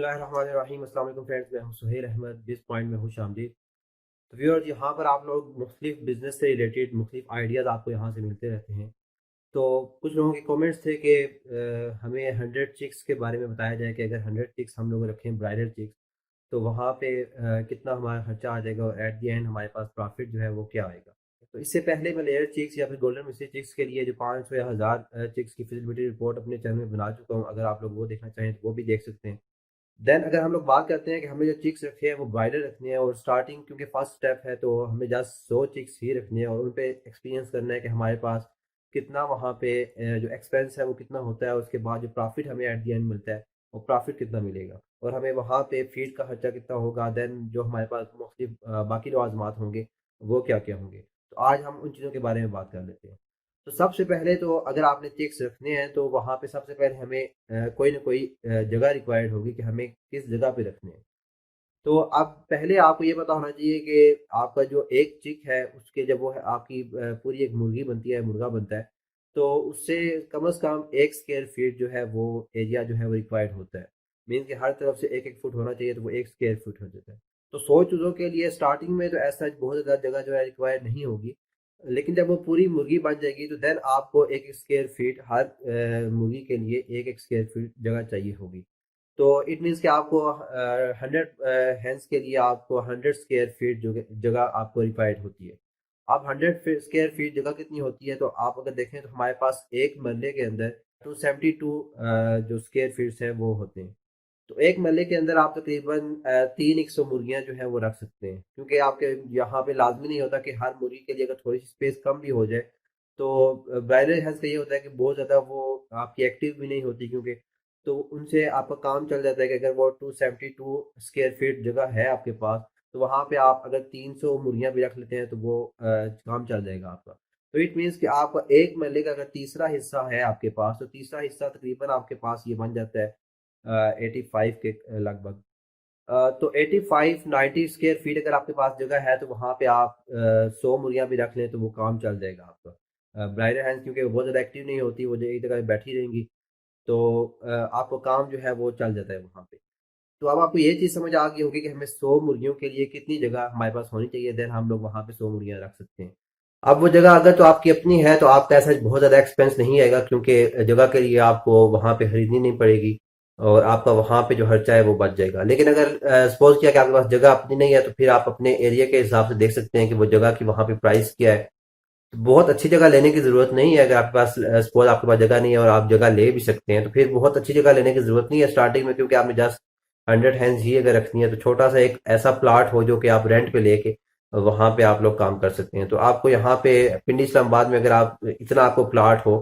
बिस्मिल्लाहिर्रहमानिर्रहीम। अस्सलाम वालेकुम फ्रेंड्स, मैं हूं सुहेल अहमद। दिस पॉइंट में खुश आमदीद। तो व्यूअर्स, यहाँ पर आप लोग मुख्तलिफ बिजनेस से रिलेटेड मुख्तलिफ आइडियाज़ आपको यहाँ से मिलते रहते हैं। तो कुछ लोगों के कमेंट्स थे कि हमें 100 चिक्स के बारे में बताया जाए कि अगर 100 चिक्स हम लोग रखें ब्रायलर चिक्स, तो वहाँ पे कितना हमारा खर्चा आ जाएगा और एट द एंड हमारे पास प्रॉफिट जो है वो क्या आएगा। तो इससे पहले मैं लेयर चिक्स या फिर गोल्डन मिस्ट्री चिक्स के लिए जो 500 या 1000 चिक्स की फिजिबिलिटी रिपोर्ट अपने चैनल में बना चुका हूँ। अगर आप लोग वो देखना चाहें तो वो भी देख सकते हैं। देन अगर हम लोग बात करते हैं कि हमें जो चिक्स रखे हैं वो ब्राइडल रखने हैं, और स्टार्टिंग क्योंकि फर्स्ट स्टेप है तो हमें जस्ट 100 चिक्स ही रखने हैं और उन पे एक्सपीरियंस करना है कि हमारे पास कितना वहाँ पे जो एक्सपेंस है वो कितना होता है, उसके बाद जो प्रॉफिट हमें एट द एंड मिलता है वो प्रॉफिट कितना मिलेगा, और हमें वहाँ पे फीड का खर्चा कितना होगा। देन जो हमारे पास मुख्तलिफ बाकी लवाजमात होंगे वो क्या क्या होंगे। तो आज हम उन चीज़ों के बारे में बात कर लेते हैं। तो सबसे पहले तो अगर आपने चिक्स रखने हैं तो वहाँ पे सबसे पहले हमें कोई ना कोई जगह रिक्वायर्ड होगी कि हमें किस जगह पे रखने हैं। तो अब पहले आपको ये पता होना चाहिए कि आपका जो एक चिक है उसके जब वो है आपकी पूरी एक मुर्गी बनती है, मुर्गा बनता है, तो उससे कम से कम 1 स्क्वायर फीट जो है वो एरिया जो है वो रिक्वायर्ड होता है। मीन्स कि हर तरफ से 1-1 फुट होना चाहिए, तो वो 1 स्क्वायर फुट हो जाता है। तो 100 चूज़ों के लिए स्टार्टिंग में तो ऐसा बहुत ज़्यादा जगह जो है रिक्वायर्ड नहीं होगी, लेकिन जब वो पूरी मुर्गी बन जाएगी तो देन आपको 1 स्क्वायर फीट हर मुर्गी के लिए 1-1 स्क्वायर फीट जगह चाहिए होगी। तो इट मीन्स कि आपको 100 हैंस के लिए आपको 100 स्क्वायर फीट जगह आपको रिक्वायर्ड होती है। अब 100 स्क्वायर फीट जगह कितनी होती है, तो आप अगर देखें तो हमारे पास एक मरले के अंदर 272 जो स्क्वायर फीट्स हैं वो होते हैं। तो एक मरले के अंदर आप तकरीबन 300 मुर्गियां जो है वो रख सकते हैं, क्योंकि आपके यहाँ पे लाजमी नहीं होता कि हर मुर्गी के लिए अगर थोड़ी सी स्पेस कम भी हो जाए तो ब्रायलर हेंस का ये होता है कि बहुत ज़्यादा वो आपकी एक्टिव भी नहीं होती, क्योंकि तो उनसे आपका काम चल जाता है कि अगर वो 272 स्क्वायर फीट जगह है आपके पास, तो वहाँ पे आप अगर 300 मुर्गियां भी रख लेते हैं तो वो काम चल जाएगा आपका। तो इट मीन्स कि आपका एक मरले का अगर तीसरा हिस्सा है आपके पास, तो तीसरा हिस्सा तकरीबन आपके पास ये बन जाता है 85 के लगभग। तो 85-90 स्क्वायर फीट अगर आपके पास जगह है तो वहाँ पे आप 100 मुर्गियाँ भी रख लें तो वो काम चल जाएगा आपका। ब्रायलर हैंस क्योंकि वो बहुत ज़्यादा एक्टिव नहीं होती, वो एक जगह बैठी रहेंगी, तो आपको काम जो है वो चल जाता है वहाँ पे। तो अब आपको ये चीज़ समझ आ गई होगी कि हमें 100 मुर्गियों के लिए कितनी जगह हमारे पास होनी चाहिए, देन हम लोग वहाँ पे 100 मुर्गियाँ रख सकते हैं। अब वो जगह अगर तो आपकी अपनी है तो आपका ऐसा बहुत ज़्यादा एक्सपेंस नहीं आएगा, क्योंकि जगह के लिए आपको वहाँ पे खरीदनी नहीं पड़ेगी और आपका वहाँ पे जो खर्चा है वो बच जाएगा। लेकिन अगर सपोज किया कि आपके पास जगह अपनी नहीं है, तो फिर आप अपने एरिया के हिसाब से देख सकते हैं कि वो जगह की वहाँ पे प्राइस क्या है। तो बहुत अच्छी जगह लेने की ज़रूरत नहीं है। अगर आपके पास सपोज आपके पास जगह नहीं है और आप जगह ले भी सकते हैं, तो फिर बहुत अच्छी जगह लेने की ज़रूरत नहीं है स्टार्टिंग में, क्योंकि आपने जस्ट 100 हैंस ही अगर रखनी है तो छोटा सा एक ऐसा प्लाट हो जो कि आप रेंट पे लेके वहाँ पे आप लोग काम कर सकते हैं। तो आपको यहाँ पे पिंडी इस्लामाबाद में अगर आप इतना आपको प्लाट हो,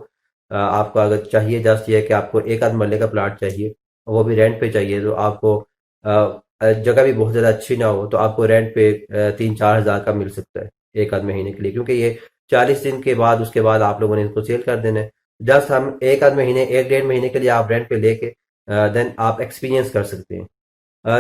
आपको अगर चाहिए जस्ट ये है कि आपको एक आध मरले का प्लाट चाहिए, वो भी रेंट पे चाहिए, तो आपको जगह भी बहुत ज़्यादा अच्छी ना हो तो आपको रेंट पे 3-4 हज़ार का मिल सकता है एक आध महीने के लिए, क्योंकि ये 40 दिन के बाद उसके बाद आप लोगों ने इसको सेल कर देना है। जस्ट हम एक आध महीने 1-1.5 महीने के लिए आप रेंट पे लेके देन आप एक्सपीरियंस कर सकते हैं।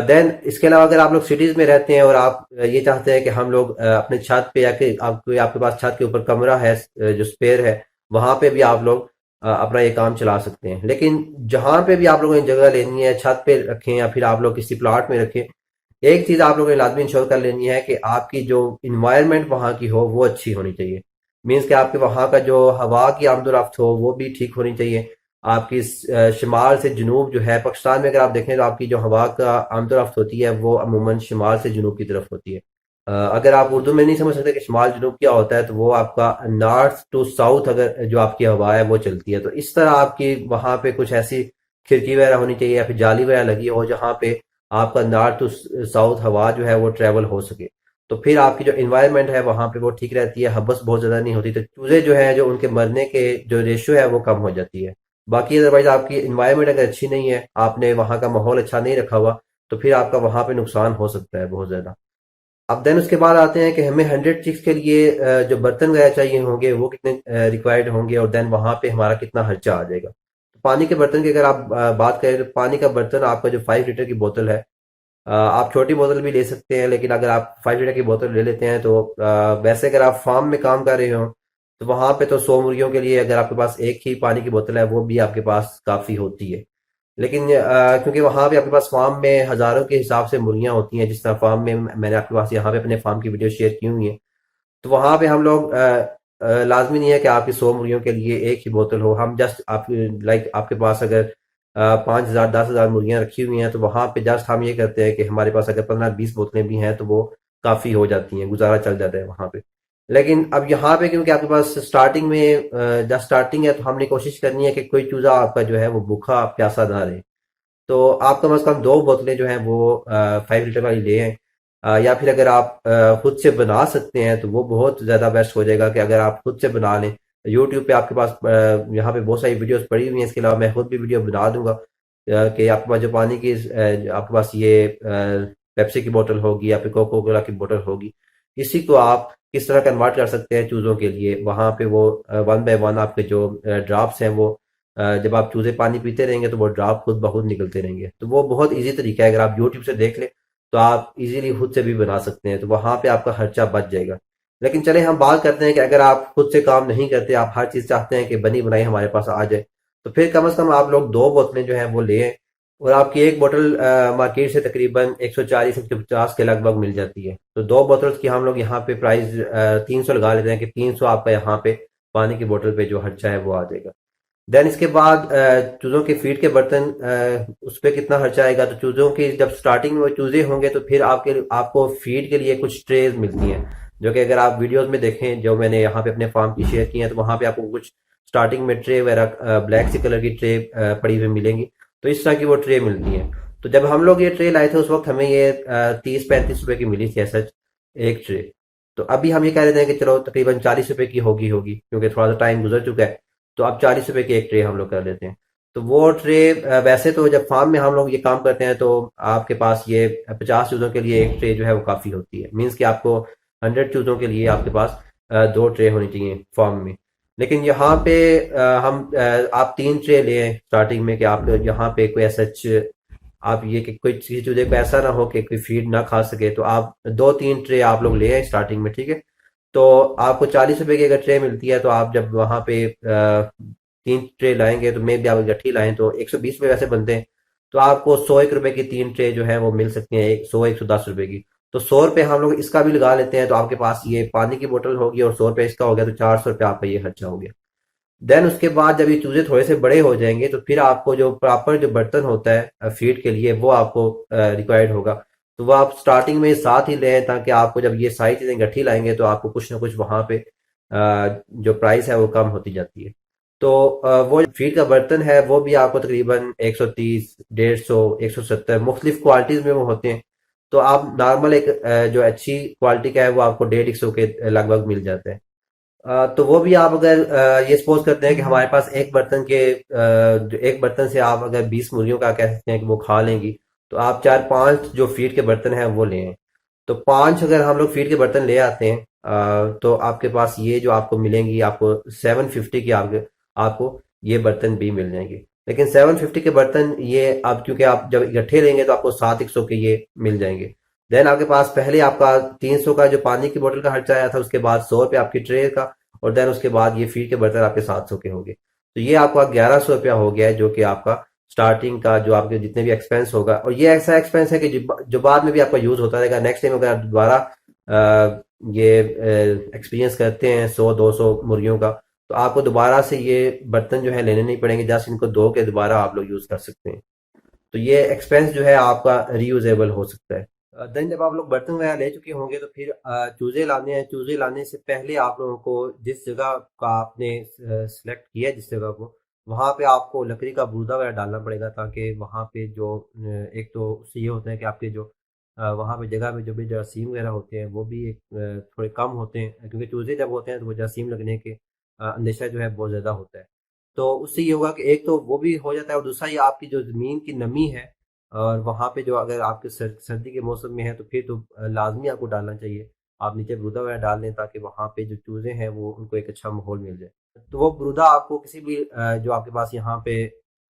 देन इसके अलावा अगर आप लोग सिटीज़ में रहते हैं और आप ये चाहते हैं कि हम लोग अपने छत पे या कि आपके पास छत के ऊपर कमरा है जो स्पेयर है, वहाँ पे भी आप लोग अपना ये काम चला सकते हैं। लेकिन जहाँ पे भी आप लोगों ने जगह लेनी है, छत पे रखें या फिर आप लोग किसी प्लाट में रखें, एक चीज़ आप लोगों ने लाजमी इंश्योर कर लेनी है कि आपकी जो इन्वायरमेंट वहाँ की हो वो अच्छी होनी चाहिए। मीन्स कि आपके वहाँ का जो हवा की आमदोरफ्त हो वो भी ठीक होनी चाहिए। आपकी शुमाल से जनूब जो है, पाकिस्तान में अगर आप देखें तो आपकी जो हवा का आमदोरफ्त होती है वो अमूमन शुमाल से जनूब की तरफ होती है। अगर आप उर्दू में नहीं समझ सकते कि शुमाल जनूब क्या होता है, तो वो आपका नॉर्थ टू साउथ अगर जो आपकी हवा है वो चलती है। तो इस तरह आपकी वहाँ पे कुछ ऐसी खिड़की वगैरह होनी चाहिए या फिर जाली वगैरह लगी हो जहाँ पे आपका नॉर्थ टू साउथ हवा जो है वो ट्रेवल हो सके। तो फिर आपकी जो इन्वायरमेंट है वहाँ पे वो ठीक रहती है, हबस बहुत ज़्यादा नहीं होती, तो चूज़े जो है जो उनके मरने के जो रेशियो है वो कम हो जाती है। बाकी अदरवाइज आपकी इन्वायरमेंट अगर अच्छी नहीं है, आपने वहाँ का माहौल अच्छा नहीं रखा हुआ, तो फिर आपका वहाँ पे नुकसान हो सकता है बहुत ज़्यादा। अब देन उसके बाद आते हैं कि हमें 100 चिक्स के लिए जो बर्तन वगैरह चाहिए होंगे वो कितने रिक्वायर्ड होंगे, और देन वहाँ पे हमारा कितना खर्चा आ जाएगा। तो पानी के बर्तन की अगर आप बात करें तो पानी का बर्तन आपका जो 5 लीटर की बोतल है, आप छोटी बोतल भी ले सकते हैं, लेकिन अगर आप 5 लीटर की बोतल ले लेते हैं तो वैसे अगर आप फार्म में काम कर रहे हो तो वहाँ पे तो 100 मुर्गियों के लिए अगर आपके पास एक ही पानी की बोतल है वो भी आपके पास काफ़ी होती है। लेकिन क्योंकि वहाँ पे आपके पास फार्म में हज़ारों के हिसाब से मुर्गियाँ होती हैं, जिस तरह फार्म में मैंने आपके पास यहाँ पे अपने फार्म की वीडियो शेयर की हुई है। तो वहाँ पे हम लोग लाजमी नहीं है कि आपकी 100 मुर्गियों के लिए एक ही बोतल हो। हम जस्ट आप लाइक आपके पास अगर 5,000 10,000 मुर्गियाँ रखी हुई हैं, तो वहाँ पे जस्ट हम ये करते हैं कि हमारे पास अगर 15-20 बोतलें भी हैं तो वो काफ़ी हो जाती हैं, गुजारा चल जाता है वहाँ पे। लेकिन अब यहाँ पे क्योंकि आपके पास स्टार्टिंग में जब स्टार्टिंग है, तो हमने कोशिश करनी है कि कोई चूजा आपका जो है वो भूखा प्यासा ना रहे। तो आप कम से कम 2 बोतलें जो हैं वो 5 लीटर वाली ले आएं। या फिर अगर आप खुद से बना सकते हैं तो वो बहुत ज़्यादा बेस्ट हो जाएगा कि अगर आप खुद से बना लें। यूट्यूब पे आपके पास यहाँ पे बहुत सारी वीडियोस पड़ी हुई हैं, इसके अलावा मैं खुद भी वीडियो बना दूंगा कि आपके पास जो पानी की आपके पास ये पेप्सी की बोतल होगी या फिर कोको कोला की बोतल होगी, इसी को आप किस तरह कन्वर्ट कर सकते हैं चूज़ों के लिए। वहाँ पे वो 1 बाय 1 आपके जो ड्रॉप्स हैं वो जब आप चूजे पानी पीते रहेंगे तो वो ड्रॉप खुद ब खुद निकलते रहेंगे। तो वो बहुत ईजी तरीका है, अगर आप यूट्यूब से देख लें तो आप इजीली खुद से भी बना सकते हैं, तो वहां पे आपका खर्चा बच जाएगा। लेकिन चले हम बात करते हैं कि अगर आप खुद से काम नहीं करते, आप हर चीज चाहते हैं कि बनी बनाई हमारे पास आ जाए, तो फिर कम से कम आप लोग 2 बोतलें जो है वो ले आएं। और आपकी एक बोतल मार्केट से तकरीबन 140 150 के लगभग मिल जाती है। तो 2 बोतल की हम लोग यहाँ पे प्राइस 300 लगा लेते हैं कि 300 आपका यहाँ पे पानी की बोतल पे जो खर्चा है वो आ जाएगा। देन इसके बाद चूज़ों के फीड के बर्तन, उस पे कितना खर्चा आएगा। तो चूज़ों की जब स्टार्टिंग में वो चूज़े होंगे तो फिर आपको फीड के लिए कुछ ट्रेज मिलती हैं, जो कि अगर आप वीडियोस में देखें जो मैंने यहाँ पे अपने फार्म की शेयर की हैं, तो वहाँ पे आपको कुछ स्टार्टिंग में ट्रे वगैरह ब्लैक सी कलर की ट्रे पड़ी हुई मिलेंगी। तो इस तरह की वो ट्रे मिलती हैं। तो जब हम लोग ये ट्रे लाए थे उस वक्त हमें ये 30-35 रुपए की मिली थी ऐसा एक ट्रे। तो अभी हम ये कह रहे थे कि चलो तकरीबन 40 रुपए की होगी होगी, क्योंकि थोड़ा सा टाइम गुजर चुका है। तो अब 40 रुपए की एक ट्रे हम लोग कर लेते हैं। तो वो ट्रे वैसे तो जब फार्म में हम लोग ये काम करते हैं तो आपके पास ये 50 चूज़ों के लिए एक ट्रे जो है वो काफ़ी होती है। मीन्स कि आपको 100 चूज़ों के लिए आपके पास 2 ट्रे होनी चाहिए फार्म में। लेकिन यहाँ पे आप 3 ट्रे ले आए स्टार्टिंग में, कि आप यहाँ पे कोई ऐसा आप ये कि कोई किसी चूजे को ऐसा ना हो कि कोई फीड ना खा सके, तो आप 2-3 ट्रे आप लोग ले आए स्टार्टिंग में, ठीक है। तो आपको 40 रुपए की अगर ट्रे मिलती है, तो आप जब वहां पे 3 ट्रे लाएंगे, तो मे भी आप गट्ठी लाएं तो 120 रुपये वैसे बनते हैं। तो आपको 101 रुपए की 3 ट्रे जो है वो मिल सकती हैं, 100-110 रुपए की। तो 100 रुपए हम लोग इसका भी लगा लेते हैं, तो आपके पास ये पानी की बोतल होगी और 100 रुपए इसका हो गया, तो 400 रुपये आपका ये खर्चा हो गया। देन उसके बाद जब ये चूजे थोड़े से बड़े हो जाएंगे, तो फिर आपको जो प्रॉपर जो बर्तन होता है फीड के लिए वो आपको रिक्वायर्ड होगा। तो वो आप स्टार्टिंग में साथ ही लें, ताकि आपको जब ये सारी चीजें गट्ठी लाएंगे तो आपको कुछ ना कुछ वहां पे जो प्राइस है वो कम होती जाती है। तो वो फीड का बर्तन है वो भी आपको तकरीबन 130 150 170 मुख्तलिफ क्वालिटीज में वो होते हैं। तो आप नॉर्मल एक जो अच्छी क्वालिटी का है वो आपको 150 के लगभग मिल जाता है। तो वो भी आप अगर ये सपोज करते हैं कि हमारे पास एक बर्तन से आप अगर 20 मुर्गियों का कह सकते हैं कि वो खा लेंगी, तो आप 4-5 जो फीड के बर्तन हैं वो लें। तो 5 अगर हम लोग फीड के बर्तन ले आते हैं, तो आपके पास ये जो आपको मिलेंगी, आपको 750 की आपको ये बर्तन भी मिल जाएंगे। लेकिन 750 के बर्तन ये आप क्योंकि आप जब इकट्ठे लेंगे तो आपको 7-100 के ये मिल जाएंगे। देन आपके पास पहले आपका 300 का जो पानी की बोतल का खर्चा आया था, उसके बाद 100 रुपये आपकी ट्रे का, और देन उसके बाद ये फीड के बर्तन आपके 700 के हो गए। तो ये आपका 1100 रुपया हो गया है, जो कि आपका स्टार्टिंग का जो आपके जितने भी एक्सपेंस होगा। और ये ऐसा एक्सपेंस है कि जो बाद में भी आपका यूज होता रहेगा। नेक्स्ट टाइम अगर आप दोबारा ये एक्सपीरियंस करते हैं 100-200 मुर्गियों का, तो आपको दोबारा से ये बर्तन जो है लेने नहीं पड़ेंगे, जस्ट इनको धो के दोबारा आप लोग यूज कर सकते हैं। तो ये एक्सपेंस जो है आपका रीयूजेबल हो सकता है। देन जब आप लोग बर्तन वगैरह ले चुके होंगे, तो फिर चूजे लाने हैं। चूजे लाने से पहले आप लोगों को जिस जगह का आपने सेलेक्ट किया है, जिस जगह को, वहाँ पे आपको लकड़ी का बूदा वगैरह डालना पड़ेगा, ताकि वहाँ पे जो एक तो उससे ये होता है कि आपके जो वहाँ पे जगह पे जो भी जरासीम वगैरह होते हैं वो भी एक थोड़े कम होते हैं, क्योंकि चूजे जब होते हैं तो वो जरासीम लगने के अंदेशा जो है बहुत ज़्यादा होता है। तो उससे ये होगा कि एक तो वो भी हो जाता है, और दूसरा ये आपकी जो ज़मीन की नमी है, और वहाँ पे जो अगर आपके सर्दी के मौसम में है तो फिर तो लाजमी आपको डालना चाहिए। आप नीचे बुरूदा वगैरह डाल दें, ताकि वहाँ पे जो चूज़े हैं वो उनको एक अच्छा माहौल मिल जाए। तो वो बुरूदा आपको किसी भी जो आपके पास यहाँ पे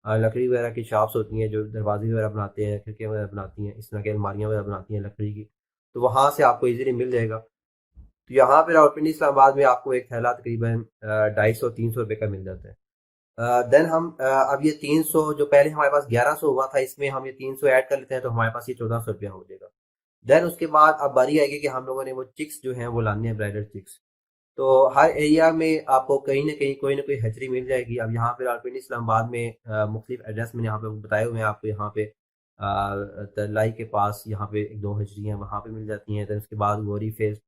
लकड़ी वगैरह की शॉप्स होती हैं, जो दरवाजे वगैरह बनाते हैं, खिड़कियाँ वगैरह बनाती हैं, इस तरह की अलमारियाँ वगैरह बनाती हैं लकड़ी की, तो वहाँ से आपको ईज़िली मिल जाएगा। तो यहाँ पे रावलपिंडी इस्लामाबाद में आपको एक थैला तकरीबन 250-300 रुपये का मिल जाता है। देन हम अब ये 300 जो पहले हमारे पास 1100 हुआ था, इसमें हम ये 300 ऐड कर लेते हैं तो हमारे पास ये 1400 रुपया हो जाएगा। देन उसके बाद अब बारी आएगी कि हम लोगों ने वो चिक्स जो हैं वो लाने हैं, ब्राइडल चिक्स। तो हर एरिया में आपको कहीं ना कहीं कोई ना कोई हैचरी मिल जाएगी। अब यहाँ पे रावलपिंडी इस्लामाबाद में मुख्तलिफ एड्रेस मैंने यहाँ पे बताए हुए हैं आपको। यहाँ पे तलाई के पास यहाँ पे एक दो हैचरी हैं, वहाँ पे मिल जाती हैं। तो उसके बाद गोरी फेज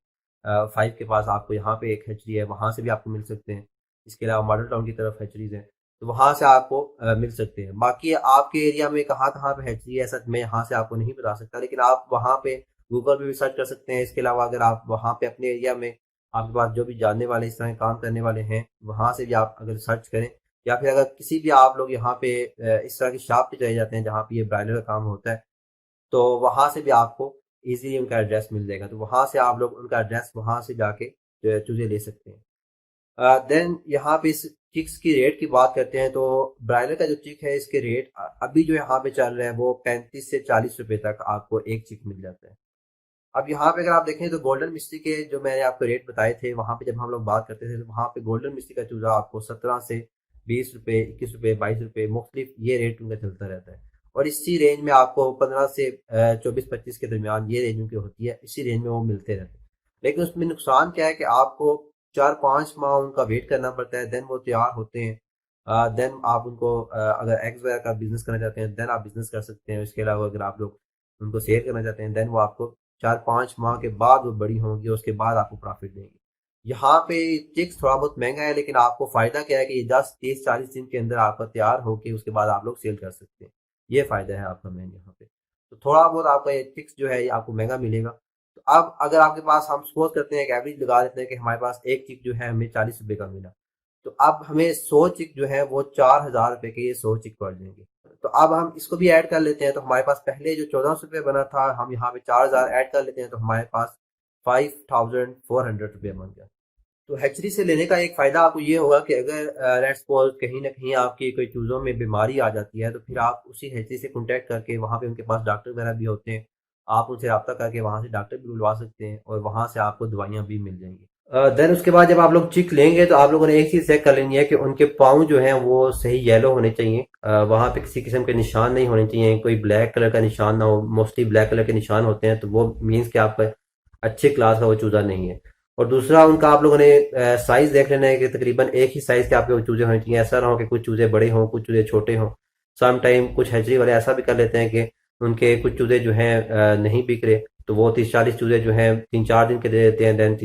5 के पास आपको यहाँ पे एक हैचरी है, वहाँ से भी आपको मिल सकते हैं। इसके अलावा मॉडल टाउन की तरफ हैचरीज हैं, तो वहाँ से आपको मिल सकते हैं। बाकी आपके एरिया में कहाँ कहाँ पे हैचरी है ऐसा मैं यहाँ से आपको नहीं बता सकता, लेकिन आप वहाँ पे गूगल पे भी सर्च कर सकते हैं। इसके अलावा अगर आप वहाँ पे अपने एरिया में आपके पास जो भी जानने वाले इस तरह के काम करने वाले हैं, वहाँ से भी आप अगर सर्च करें, या फिर अगर किसी भी आप लोग यहाँ पे इस तरह की शॉप पे चले जाते हैं जहाँ पे ये ब्राइडल का काम होता है, तो वहाँ से भी आपको इजीली उनका एड्रेस मिल जाएगा। तो वहाँ से आप लोग उनका एड्रेस वहाँ से जाके चूजे ले सकते हैं। देन यहाँ पे इस चिक्स की रेट की बात करते हैं, तो ब्रायलर का जो चिक है इसके रेट अभी जो यहाँ पे चल रहे हैं वो 35 से 40 रुपए तक आपको एक चिक मिल जाता है। अब यहाँ पे अगर आप देखें तो गोल्डन मिस्त्री के जो मैंने आपको रेट बताए थे, वहाँ पे जब हम लोग बात करते थे तो वहाँ पे गोल्डन मिस्त्री का चूजा आपको 17 से 20 रुपए, 21 रुपए, 22 रुपए मुख्तलिफ ये रेट उनका चलता रहता है। और इसी रेंज में आपको 15 से 24-25 के दरमियान ये रेंज उनकी होती है, इसी रेंज में वो मिलते रहते हैं। लेकिन उसमें नुकसान क्या है कि आपको 4-5 माह उनका वेट करना पड़ता है, देन वो तैयार होते हैं। देन आप उनको अगर एग्स वगैरह का बिजनेस करना चाहते हैं देन आप बिजनेस कर सकते हैं। इसके अलावा अगर आप लोग उनको सेल करना चाहते हैं देन वो आपको 4-5 माह के बाद वो बड़ी होंगी, उसके बाद आपको प्रॉफिट देंगी। यहाँ पे चिक्स थोड़ा बहुत महंगा है, लेकिन आपको फायदा क्या है कि ये 10, 30, 40 दिन के अंदर आपका तैयार होके उसके बाद आप लोग सेल कर सकते हैं। ये फायदा है आपका मेन यहाँ पे। तो थोड़ा बहुत आपका ये चिक्स जो है ये आपको महंगा मिलेगा। तो अब अगर आपके पास हम सपोज करते हैं एक एवरेज लगा लेते हैं कि हमारे पास एक चिक जो है हमें 40 रुपए का मिला, तो अब हमें 100 चिक जो है वो 4000 रुपए के ये 100 चिक पड़ जाएंगे। तो अब हम इसको भी ऐड कर लेते हैं, तो हमारे पास पहले जो 1400 रुपये बना था, हम यहाँ पे 4000 ऐड कर लेते हैं तो हमारे पास 5400 रुपये बन गया। तो हैचरी से लेने का एक फ़ायदा आपको ये होगा कि अगर लेट्स सपोज कहीं ना कहीं आपकी कोई चूज़ों में बीमारी आ जाती है, तो फिर आप उसी हैचरी से कॉन्टैक्ट करके वहाँ पे उनके पास डॉक्टर वगैरह भी होते हैं, आप उनसे रब्ता करके वहाँ से डॉक्टर भी बुलवा सकते हैं और वहाँ से आपको दवाइयाँ भी मिल जाएंगी। देन उसके बाद जब आप लोग चिक लेंगे तो आप लोगों ने एक चीज़ चेक कर लेनी है कि उनके पाँव जो हैं वो सही येलो होने चाहिए। वहाँ पे किसी किस्म के निशान नहीं होने चाहिए, कोई ब्लैक कलर का निशान ना हो। मोस्टली ब्लैक कलर के निशान होते हैं तो वो मीन्स कि आपका अच्छे क्लास का वो चूज़ा नहीं है। और दूसरा उनका आप लोगों ने साइज देख लेना है कि तकरीबन एक ही साइज के आपके चूजे होने चाहिए। ऐसा ना हो कि कुछ चूजे बड़े हों कुछ चूजे छोटे हों। सम टाइम कुछ हैचरी वाले ऐसा भी कर लेते हैं कि उनके कुछ चूजे जो हैं नहीं बिक रहे, तो वो 30-40 चूजे जो हैं 3-4 दिन के दे देते हैं। देन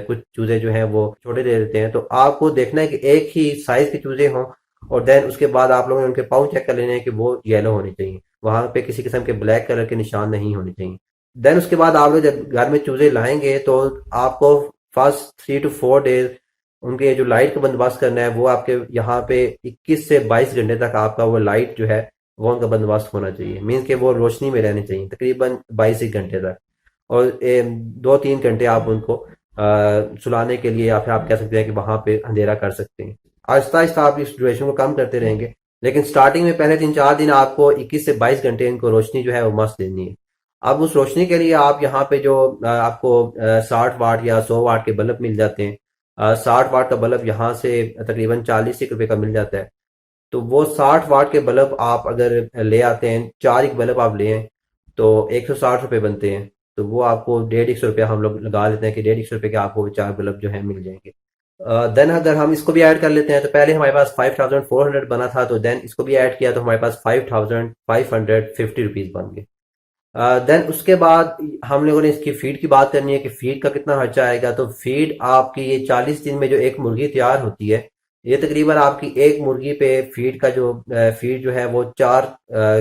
कुछ चूजे जो हैं वो छोटे दे देते हैं। तो आपको देखना है कि एक ही साइज के चूजे हों, और देन उसके बाद आप लोगों ने उनके पाँव चेक कर लेने हैं कि वो येलो होने चाहिए, वहां पे किसी किस्म के ब्लैक कलर के निशान नहीं होने चाहिए। देन उसके बाद आप लोग जब घर में चूजे लाएंगे तो आपको फर्स्ट 3 to 4 डेज उनके जो लाइट का बंदोबस्त करना है, वो आपके यहाँ पे 21 से 22 घंटे तक आपका वो लाइट जो है वो उनका बंदोबस्त होना चाहिए। मीन्स कि वो रोशनी में रहने चाहिए तकरीबन 22 घंटे तक। और 2-3 घंटे आप उनको सुलाने के लिए, या फिर आप कह सकते हैं कि वहां पे अंधेरा कर सकते हैं। आहिस्ता आहिस्ता आप इस ड्यूरेशन को कम करते रहेंगे, लेकिन स्टार्टिंग में पहले 3-4 दिन आपको 21 से 22 घंटे इनको रोशनी जो है वो मस्त देनी है। अब उस रोशनी के लिए आप यहाँ पे जो आपको 60 वाट या 100 वाट के बल्ब मिल जाते हैं। 60 वाट का बल्ब यहाँ से तकरीबन 40 रुपए का मिल जाता है। तो वो 60 वाट के बल्ब आप अगर ले आते हैं, 4 एक बल्ब आप ले आए, तो 160 रुपये बनते हैं। तो वो आपको 150 रुपया हम लोग लगा लेते हैं कि 150 रुपये के आपको 4 बल्ब जो है मिल जाएंगे। देन अगर हम इसको भी ऐड कर लेते हैं, तो पहले हमारे पास 5400 बना था, तो देन इसको भी ऐड किया तो हमारे पास 5550 रुपीज़ बन गए। देन उसके बाद हम लोगों ने इसकी फीड की बात करनी है कि फीड का कितना खर्चा आएगा। तो फीड आपकी ये 40 दिन में जो एक मुर्गी तैयार होती है, ये तकरीबन आपकी एक मुर्गी पे फीड का जो फीड जो है वो 4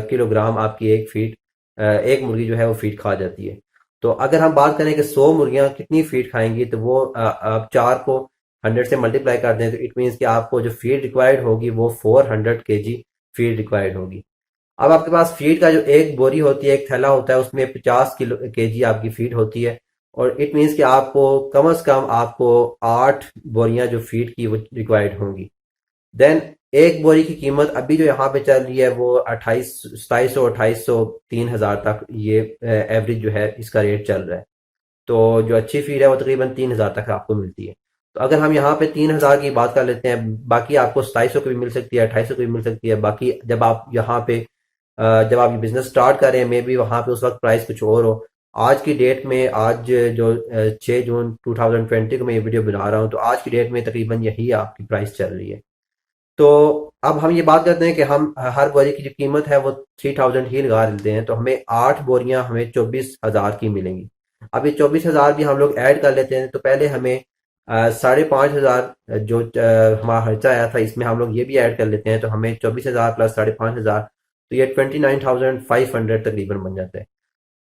किलोग्राम आपकी एक फीड एक मुर्गी जो है वो फीड खा जाती है। तो अगर हम बात करें कि 100 मुर्गियां कितनी फीड खाएंगी, तो वो आप 4 को 100 से मल्टीप्लाई कर दें तो इट मीन्स कि आपको जो फीड रिक्वायर्ड होगी वो 400 kg फीड रिक्वायर्ड होगी। अब आपके पास फीड का जो एक बोरी होती है, एक थैला होता है, उसमें 50 kg आपकी फीड होती है। और इट मीन्स कि आपको कम से कम आपको 8 बोरियां जो फीड की वो रिक्वायर्ड होंगी। देन एक बोरी की कीमत अभी जो यहाँ पे चल रही है वो 2700 3000 तक ये एवरेज जो है इसका रेट चल रहा है। तो जो अच्छी फीड है वो तकरीबन 3000 तक आपको मिलती है। तो अगर हम यहाँ पे 3,000 की बात कर लेते हैं, बाकी आपको 2700 की भी मिल सकती है, 2800 की भी मिल सकती है। बाकी जब आप यहाँ पे जब आप ये बिजनेस स्टार्ट कर रहे हैं, मे बी वहाँ पे उस वक्त प्राइस कुछ और हो। आज की डेट में, आज जो 6 जून 2020 को मैं ये वीडियो बना रहा हूँ, तो आज की डेट में तकरीबन यही आपकी प्राइस चल रही है। तो अब हम ये बात करते हैं कि हम हर बोरी की जो कीमत है वो 3000 ही लगा लेते हैं, तो हमें 8 बोरियां हमें 24,000 की मिलेंगी। अब ये 24,000 भी हम लोग ऐड कर लेते हैं, तो पहले हमें 5,500 जो हमारा खर्चा आया था, इसमें हम लोग ये भी ऐड कर लेते हैं, तो हमें 24,000 प्लस 5,500, तो ये 29,500 तकरीबन बन जाता है।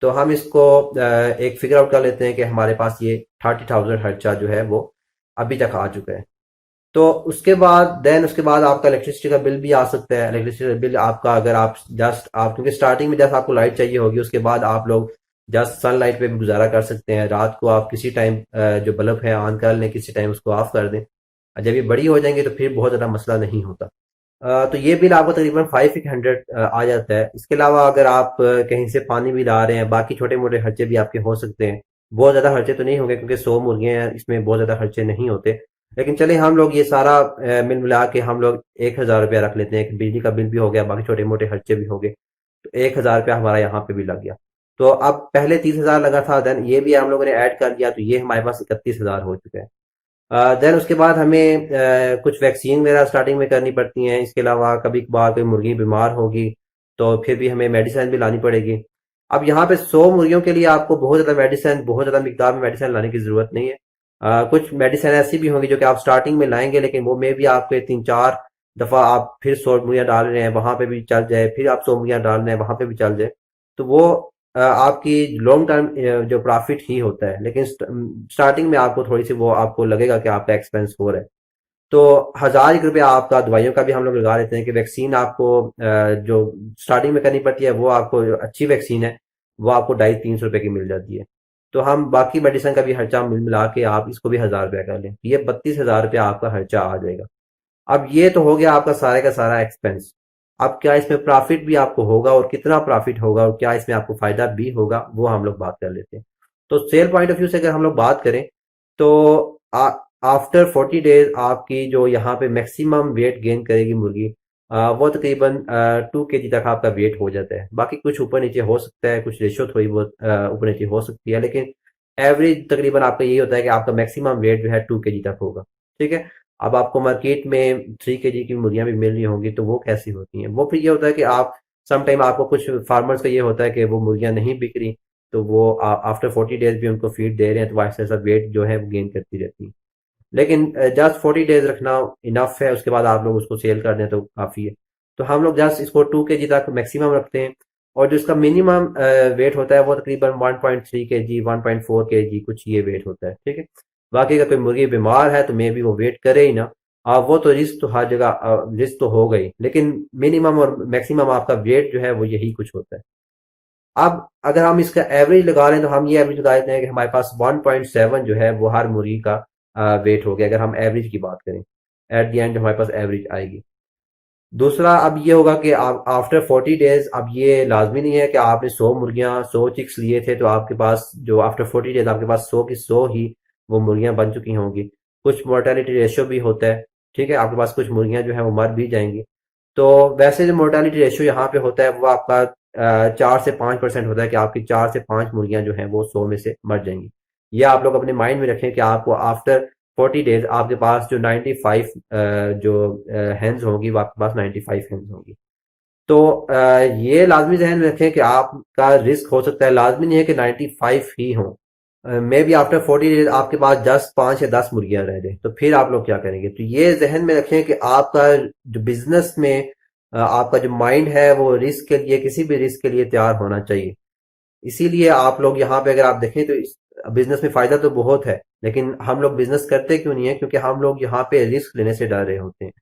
तो हम इसको एक फिगर आउट कर लेते हैं कि हमारे पास ये 30,000 खर्चा जो है वो अभी तक आ चुका है। तो उसके बाद आपका इलेक्ट्रिसिटी का बिल भी आ सकता है। इलेक्ट्रिसिटी का बिल आपका, अगर आप क्योंकि स्टार्टिंग में जस्ट आपको लाइट चाहिए होगी, उसके बाद आप लोग जस्ट सनलाइट पे भी गुजारा कर सकते हैं। रात को आप किसी टाइम जो बल्ब है ऑन कर लें, किसी टाइम उसको ऑफ कर दें। जब ये बड़ी हो जाएंगी तो फिर बहुत ज़्यादा मसला नहीं होता। तो ये बिल आपको तकरीबन 500 आ जाता है। इसके अलावा अगर आप कहीं से पानी भी ला रहे हैं, बाकी छोटे मोटे खर्चे भी आपके हो सकते हैं। बहुत ज़्यादा खर्चे तो नहीं होंगे क्योंकि 100 मुर्गियाँ हैं, इसमें बहुत ज़्यादा खर्चे नहीं होते। लेकिन चलिए हम लोग ये सारा मिल मिला के हम लोग 1,000 रुपया रख लेते हैं कि बिजली का बिल भी हो गया, बाकी छोटे मोटे खर्चे भी हो गए, तो 1,000 रुपया हमारा यहाँ पे भी लग गया। तो अब पहले 30,000 लगा था, देन ये भी हम लोगों ने ऐड कर दिया, तो ये हमारे पास 31,000 हो चुका है। देन उसके बाद हमें कुछ वैक्सीन वगैरह स्टार्टिंग में करनी पड़ती हैं। इसके अलावा कभी कभार कोई मुर्गी बीमार होगी तो फिर भी हमें मेडिसिन भी लानी पड़ेगी। अब यहाँ पे 100 मुर्गियों के लिए आपको बहुत ज़्यादा मिकदार में मेडिसिन लाने की ज़रूरत नहीं है। कुछ मेडिसिन ऐसी भी होंगी जो कि आप स्टार्टिंग में लाएंगे, लेकिन वो मे भी आपके 3-4 दफ़ा आप फिर 100 मुर्गियाँ डाल रहे हैं वहाँ पे भी चल जाए, फिर आप 100 मुर्गियाँ डाल रहे हैं वहाँ पे भी चल जाए। तो वो आपकी लॉन्ग टर्म जो प्रॉफिट ही होता है, लेकिन स्टार्टिंग में आपको थोड़ी सी वो आपको लगेगा कि आपका एक्सपेंस हो रहा है। तो 1,000 रुपया आपका दवाइयों का भी हम लोग लगा लेते हैं कि वैक्सीन आपको जो स्टार्टिंग में करनी पड़ती है, वो आपको जो अच्छी वैक्सीन है वो आपको 250-300 रुपए की मिल जाती है। तो हम बाकी मेडिसिन का भी खर्चा मिल मिला के आप इसको भी 1,000 रुपया कर लें, तो ये 32,000 रुपया आपका खर्चा आ जाएगा। अब ये तो हो गया आपका सारे का सारा एक्सपेंस। अब क्या इसमें प्रॉफिट भी आपको होगा, और कितना प्रॉफिट होगा, और क्या इसमें आपको फायदा भी होगा, वो हम लोग बात कर लेते हैं। तो सेल पॉइंट ऑफ व्यू से अगर हम लोग बात करें, तो आफ्टर 40 डेज आपकी जो यहाँ पे मैक्सिमम वेट गेन करेगी मुर्गी, वो तकरीबन 2 kg तक आपका वेट हो जाता है। बाकी कुछ ऊपर नीचे हो सकता है, कुछ रेशो थोड़ी बहुत ऊपर नीचे हो सकती है, लेकिन एवरेज तकरीबन आपका यही होता है कि आपका मैक्सिमम वेट जो है 2 kg तक होगा। ठीक है। अब आपको मार्केट में 3 kg की मुर्गियां भी मिल रही होंगी, तो वो कैसी होती हैं? वो फिर ये होता है कि आप समटाइम आपको कुछ फार्मर्स का ये होता है कि वो मुर्गियां नहीं बिक रही, तो वो आफ्टर 40 डेज भी उनको फीड दे रहे हैं, तो वैसे ऐसा वेट जो है वो गेन करती रहती है। लेकिन जस्ट 40 डेज रखना इनफ है, उसके बाद आप लोग उसको सेल कर दें तो काफ़ी है। तो हम लोग जस्ट इसको 2 kg तक मैक्सिमम रखते हैं, और जो इसका मिनिमम वेट होता है वो तकरीबन 1.3 kg 1.4 kg कुछ ये वेट होता है। ठीक है। बाकी अगर कोई मुर्गी बीमार है तो मे बी वो वेट करे ही ना। वो तो रिस्क तो हर जगह रिस्क तो हो गई, लेकिन मिनिमम और मैक्सिमम आपका वेट जो है वो यही कुछ होता है। अब अगर हम इसका एवरेज लगा लें, तो हम ये एवरेज लगा लेते हैं कि हमारे पास 1.7 जो है वो हर मुर्गी का वेट हो गया, अगर हम एवरेज की बात करें। एट द एंड हमारे पास एवरेज आएगी। दूसरा अब ये होगा कि आप आफ्टर 40 डेज, अब ये लाजमी नहीं है कि आपने 100 मुर्गियां 100 चिक्स लिए थे तो आपके पास जो आफ्टर 40 डेज आपके पास 100 की 100 ही वो मुर्गियां बन चुकी होंगी। कुछ मोर्टेलिटी रेशियो भी होता है। ठीक है। आपके पास कुछ मुर्गियां जो है वो मर भी जाएंगी। तो वैसे जो मोर्टेलिटी रेशियो यहाँ पे होता है वो आपका 4 से 5% होता है कि आपकी 4 से 5 मुर्गियां जो हैं वो 100 में से मर जाएंगी। ये आप लोग अपने माइंड में रखें कि आपको आफ्टर 40 डेज आपके पास जो 95 जो हैंड्स होंगी, वो आपके पास 95 हैंड्स होंगी। तो ये लाजमी जहन में रखें कि आपका रिस्क हो सकता है, लाजमी नहीं है कि 95 ही हो। मे बी आफ्टर 40 डेज आपके पास 5 या 10 मुर्गियां रह जाए, तो फिर आप लोग क्या करेंगे? तो ये जहन में रखें कि आपका जो बिजनेस में आपका जो माइंड है वो रिस्क के लिए, किसी भी रिस्क के लिए तैयार होना चाहिए। इसीलिए आप लोग यहाँ पे अगर आप देखें तो इस बिजनेस में फायदा तो बहुत है, लेकिन हम लोग बिजनेस करते क्यों नहीं है? क्योंकि हम लोग यहाँ पे रिस्क लेने से डर रहे होते हैं।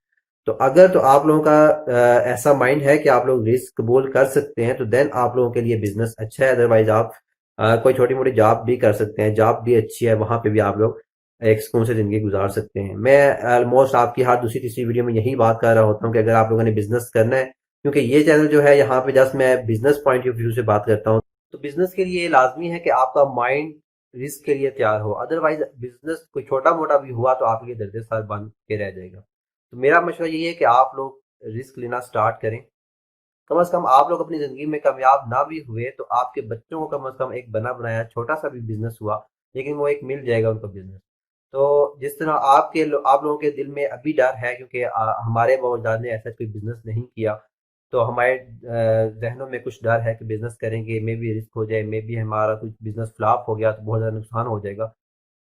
तो अगर तो आप लोगों का ऐसा माइंड है कि आप लोग रिस्क कबूल कर सकते हैं, तो देन आप लोगों के लिए बिजनेस अच्छा है। अदरवाइज आप कोई छोटी मोटी जॉब भी कर सकते हैं, जॉब भी अच्छी है, वहां पे भी आप लोग एक सुकून से जिंदगी गुजार सकते हैं। मैं ऑलमोस्ट आपकी हर दूसरी तीसरी वीडियो में यही बात कर रहा होता हूँ कि अगर आप लोगों ने बिजनेस करना है, क्योंकि ये चैनल जो है यहाँ पे जस्ट मैं बिजनेस पॉइंट ऑफ व्यू से बात करता हूँ, तो बिजनेस के लिए लाजमी है कि आपका माइंड रिस्क के लिए तैयार हो। अदरवाइज बिजनेस कोई छोटा मोटा भी हुआ तो आपके दर्द सर बन के रह जाएगा। तो मेरा मशवरा यही है कि आप लोग रिस्क लेना स्टार्ट करें। कम से कम आप लोग अपनी ज़िंदगी में कामयाब ना भी हुए तो आपके बच्चों को कम से कम एक बना बनाया छोटा सा भी बिजनेस हुआ, लेकिन वो एक मिल जाएगा उनको बिजनेस। तो जिस तरह आप लोगों के दिल में अभी डर है क्योंकि हमारे बाबा ने ऐसा कोई बिजनेस नहीं किया, तो हमारे जहनों में कुछ डर है कि बिजनेस करेंगे मे बी रिस्क हो जाए, मे बी हमारा कुछ बिजनेस फ्लॉप हो गया तो बहुत ज़्यादा नुकसान हो जाएगा।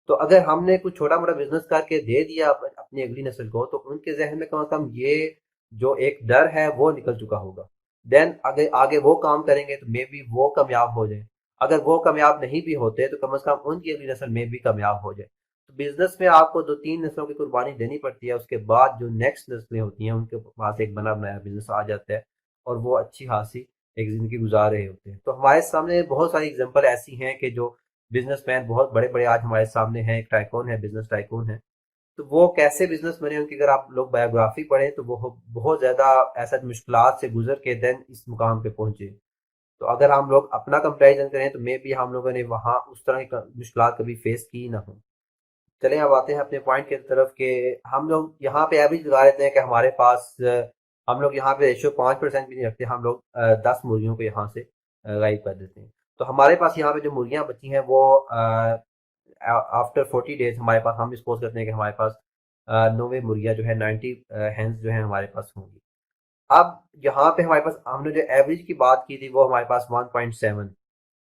तो अगर हमने कुछ छोटा मोटा बिजनेस करके दे दिया अपनी अगली नस्ल को, तो उनके जहन में कम से कम ये जो एक डर है वो निकल चुका होगा। देन आगे आगे वो काम करेंगे तो मे बी वो कामयाब हो जाए। अगर वो कामयाब नहीं भी होते तो कम से कम उनकी अगली नस्ल में भी कामयाब हो जाए। तो बिजनेस में आपको 2-3 नस्लों की कुर्बानी देनी पड़ती है, उसके बाद जो नेक्स्ट नस्लें होती हैं उनके पास एक बना बनाया बिजनेस आ जाता है और वो अच्छी खासी एक जिंदगी गुजार रहे होते हैं। तो हमारे सामने बहुत सारी एग्जांपल ऐसी हैं कि जो बिजनेसमैन बहुत बड़े बड़े आज हमारे सामने हैं। एक टाइकून है, बिजनेस टाइकून है। तो वो कैसे बिजनेस बने उनकी अगर आप लोग बायोग्राफी पढ़ें तो वो बहुत ज्यादा ऐसा मुश्किलात से गुजर के देन इस मुकाम पे पहुंचे। तो अगर हम लोग अपना कंपैरिजन करें तो मे भी हम लोगों ने वहाँ उस तरह की मुश्किलात कभी फेस की ना हो। चले अब आते हैं अपने पॉइंट की तरफ कि हम लोग यहाँ पे एवरेज लगा लेते हैं कि हमारे पास हम लोग यहाँ पे रेशियो 5% भी नहीं रखते। हम लोग 10 मुर्गियों को यहाँ से गायब कर देते हैं। तो हमारे पास यहाँ पे जो मुर्गियाँ बची हैं वो आफ्टर 40 डेज हमारे पास हम सपोज करते हैं कि हमारे पास 90 मुर्गियाँ जो है 90 हेंस जो है हमारे पास होंगी। अब यहाँ पे हमारे पास हमने जो एवरेज की बात की थी वो हमारे पास 1.7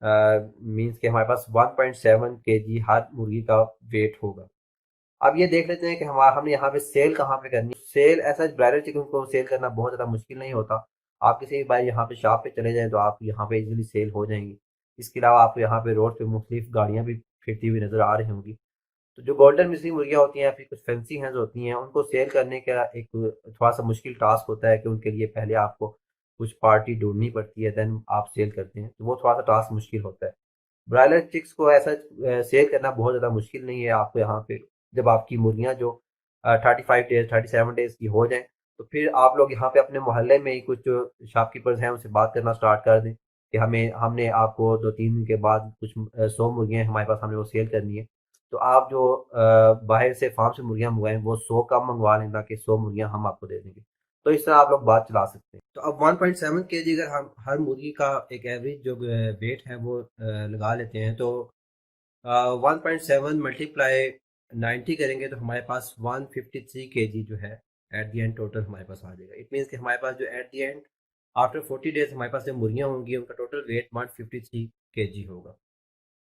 मीन्स के हमारे पास 1.7 केजी हर मुर्गी का वेट होगा। अब ये देख लेते हैं कि हमने यहाँ पे सेल कहाँ पे करनी है। सेल ऐसा ब्रायलर चिकन को सेल करना बहुत ज़्यादा मुश्किल नहीं होता। आप किसी भी बार यहाँ पे शॉप पे चले जाएं तो आप यहाँ पे इजीली सेल हो जाएंगी। इसके अलावा आपको यहाँ पे रोड पे मुख्तलिफ गाड़ियाँ भी फिरती हुई नजर आ रही होंगी। तो जो गोल्डन मिस्री मुर्गियाँ होती हैं या फिर कुछ फैंसी हैंस होती हैं उनको सेल करने का एक थोड़ा सा मुश्किल टास्क होता है कि उनके लिए पहले आपको कुछ पार्टी ढूंढनी पड़ती है, देन आप सेल करते हैं, तो वो थोड़ा सा टास्क मुश्किल होता है। ब्रायलर चिक्स को ऐसा सेल करना बहुत ज़्यादा मुश्किल नहीं है। आपको यहाँ पे जब आपकी मुर्गियाँ जो 35 डेज 37 डेज की हो जाएं तो फिर आप लोग यहाँ पे अपने मोहल्ले में ही कुछ जो शॉपकीपर्स हैं उनसे बात करना स्टार्ट कर दें कि हमने आपको 2-3 दिन के बाद कुछ 100 मुर्गियाँ हमारे पास हमने वो सेल करनी है। तो आप जो बाहर से फार्म से मुर्गियाँ मंगवाएं वो 100 कम मंगवा लें ताकि 100 मुर्गियाँ हम आपको दे देंगे। तो इस तरह आप लोग बात चला सकते हैं। तो अब 1.7 केजी अगर हम हर मुर्गी का एक एवरेज जो वेट है वो लगा लेते हैं तो 1.7 मल्टीप्लाई 90 करेंगे तो हमारे पास 153 केजी जो है एट द एंड टोटल हमारे पास आ जाएगा। इट मीन्स कि हमारे पास जो at the end after 40 days हमारे पास जो मुर्गियाँ होंगी उनका टोटल वेट 153 केजी होगा।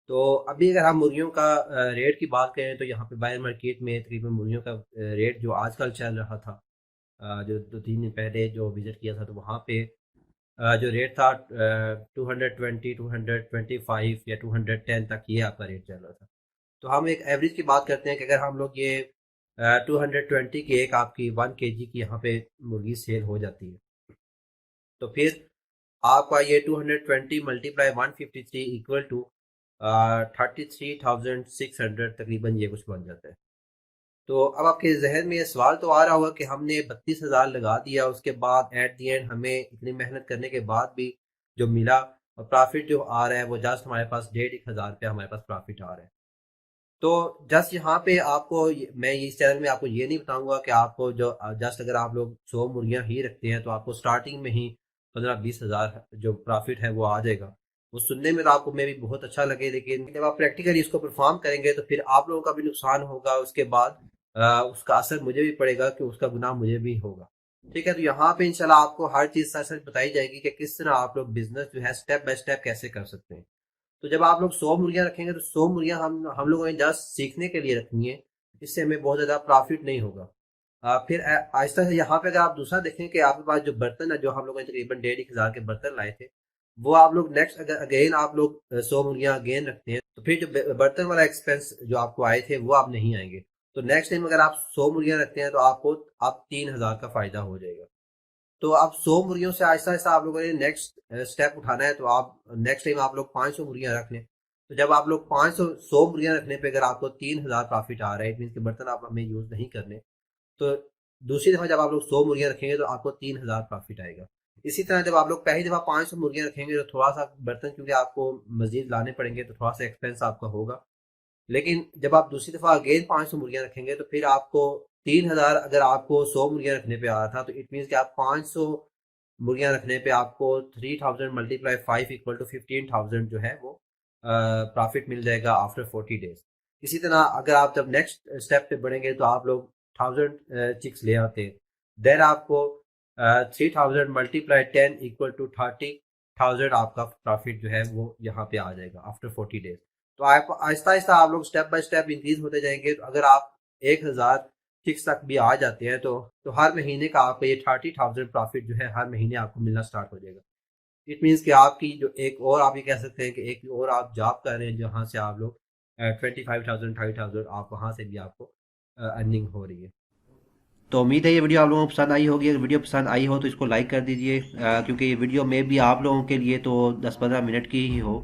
तो अभी अगर हम मुर्गियों का रेट की बात करें तो यहाँ पे बायर मार्केट में तकरीबन मुर्गियों का रेट जो आजकल चल रहा था, जो 2-3 दिन पहले जो विजिट किया था तो वहाँ पे जो रेट था 220 225 या 210 तक ये आपका रेट चल रहा था। तो हम एक एवरेज की बात करते हैं कि अगर हम लोग ये 220 की एक आपकी 1 केजी की यहाँ पे मुर्गी सेल हो जाती है तो फिर आपका ये 220 मल्टीप्लाई 153 इक्वल टू 33,600 तकरीबन ये कुछ बन जाता है। तो अब आपके जहन में ये सवाल तो आ रहा होगा कि हमने 32,000 लगा दिया, उसके बाद एट दी एंड हमें इतनी मेहनत करने के बाद भी जो मिला और प्रॉफिट जो आ रहा है वो जस्ट हमारे पास 1,500 रुपया हमारे पास प्रॉफिट आ रहा है। तो जस्ट यहाँ पे आपको मैं इस चैनल में आपको ये नहीं बताऊंगा कि आपको जो जस्ट अगर आप लोग 100 मुर्गियाँ ही रखते हैं तो आपको स्टार्टिंग में ही 15-20 हज़ार जो प्रॉफिट है वो आ जाएगा। वो सुनने में तो आपको मे भी बहुत अच्छा लगे, लेकिन जब आप प्रैक्टिकली इसको परफॉर्म करेंगे तो फिर आप लोगों का भी नुकसान होगा। उसके बाद उसका असर मुझे भी पड़ेगा कि उसका गुनाह मुझे भी होगा। ठीक है, तो यहाँ पे इंशाल्लाह आपको हर चीज़ सच सच बताई जाएगी कि किस तरह आप लोग बिजनेस जो है स्टेप बाय स्टेप कैसे कर सकते हैं। तो जब आप लोग 100 मुर्गियाँ रखेंगे तो 100 मुर्गियाँ हम लोगों ने जस्ट सीखने के लिए रखनी है। इससे हमें बहुत ज़्यादा प्रॉफिट नहीं होगा। फिर आहिस्ता से यहाँ पे अगर आप दूसरा देखें कि आपके पास जो बर्तन है जो हम लोगों ने तकरीबन 1,500 के बर्तन लाए थे वो आप लोग नेक्स्ट अगर अगेन आप लोग 100 मुर्गियाँ अगेन रखते हैं तो फिर जो बर्तन वाला एक्सपेंस जो आपको आए थे वो आप नहीं आएंगे। तो नेक्स्ट टाइम अगर आप 100 मुर्गियाँ रखते हैं तो आपको आप 3,000 का फायदा हो जाएगा। तो आप 100 मुर्गियों से आहिस्ता आहिस्ता आप लोगों ने नेक्स्ट स्टेप उठाना है। तो आप नेक्स्ट टाइम आप लोग 500 मुर्गियाँ रख लें। तो जब आप लोग 500 100 मुर्गियाँ रखने पे अगर आपको 3,000 प्रॉफिट आ रहा है, मीन्स के बर्तन आप हमें यूज नहीं करने, तो दूसरी दफा जब आप लोग 100 मुर्गियाँ रखेंगे तो आपको 3,000 प्रॉफिट आएगा। इसी तरह जब आप लोग पहली दफ़ा 500 मुर्गियाँ रखेंगे तो थोड़ा सा बर्तन क्योंकि आपको मजीद लाने पड़ेंगे तो थोड़ा सा एक्सपेंस आपका होगा। लेकिन जब आप दूसरी दफ़ा अगेन 500 मुर्गियाँ रखेंगे तो फिर आपको 3000 अगर आपको 100 मुर्गियाँ रखने पे आ रहा था तो इट मीन्स कि आप 500 मुर्गियाँ रखने पे आपको 3000 मल्टीप्लाई 5 इक्वल टू 15,000 जो है वो प्रॉफिट मिल जाएगा आफ्टर 40 डेज। इसी तरह अगर आप जब नेक्स्ट स्टेप पे बढ़ेंगे तो आप लोग 1000 चिक्स ले आते हैं, देन आपको 3000 मल्टीप्लाई 10 इक्वल टू 30,000 आपका प्रॉफिट जो है वो यहाँ पे आ जाएगा आफ्टर 40 डेज। तो आप आहिस्ता आहिस्ता आप लोग स्टेप बाय स्टेप इंक्रीज होते जाएंगे। तो अगर आप 1000 चिक्स तक भी आ जाते हैं तो हर महीने का आपका ये 30,000 प्रॉफिट जो है हर महीने आपको मिलना स्टार्ट हो जाएगा। इट मीन्स कि आपकी जो एक और आप ये कह सकते हैं कि एक और आप जॉब कर रहे हैं जहाँ से आप लोग 25,000 30,000 आप वहाँ से भी आपको अर्निंग हो रही है। तो उम्मीद है ये वीडियो आप लोगों को पसंद आई होगी। अगर वीडियो पसंद आई हो तो इसको लाइक कर दीजिए, क्योंकि ये वीडियो में भी आप लोगों के लिए तो 10-15 मिनट की ही हो,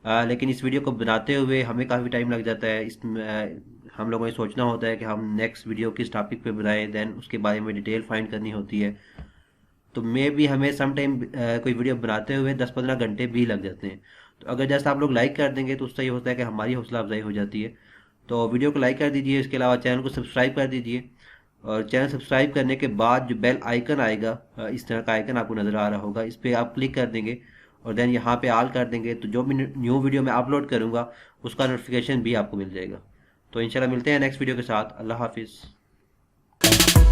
लेकिन इस वीडियो को बनाते हुए हमें काफ़ी टाइम लग जाता है। हम लोगों को सोचना होता है कि हम नेक्स्ट वीडियो किस टॉपिक पे बनाएं, देन उसके बारे में डिटेल फाइंड करनी होती है। तो मे भी हमें सम टाइम कोई वीडियो बनाते हुए 10-15 घंटे भी लग जाते हैं। तो अगर जस्ट आप लोग लाइक कर देंगे तो उससे ये होता है कि हमारी हौसला अफजाई हो जाती है। तो वीडियो को लाइक कर दीजिए, इसके अलावा चैनल को सब्सक्राइब कर दीजिए, और चैनल सब्सक्राइब करने के बाद जो बेल आइकन आएगा, इस तरह का आइकन आपको नज़र आ रहा होगा, इस पर आप क्लिक कर देंगे और देन यहाँ पे ऑल कर देंगे तो जो भी न्यू वीडियो मैं अपलोड करूँगा उसका नोटिफिकेशन भी आपको मिल जाएगा। तो इंशाल्लाह मिलते हैं नेक्स्ट वीडियो के साथ। अल्लाह हाफिज़।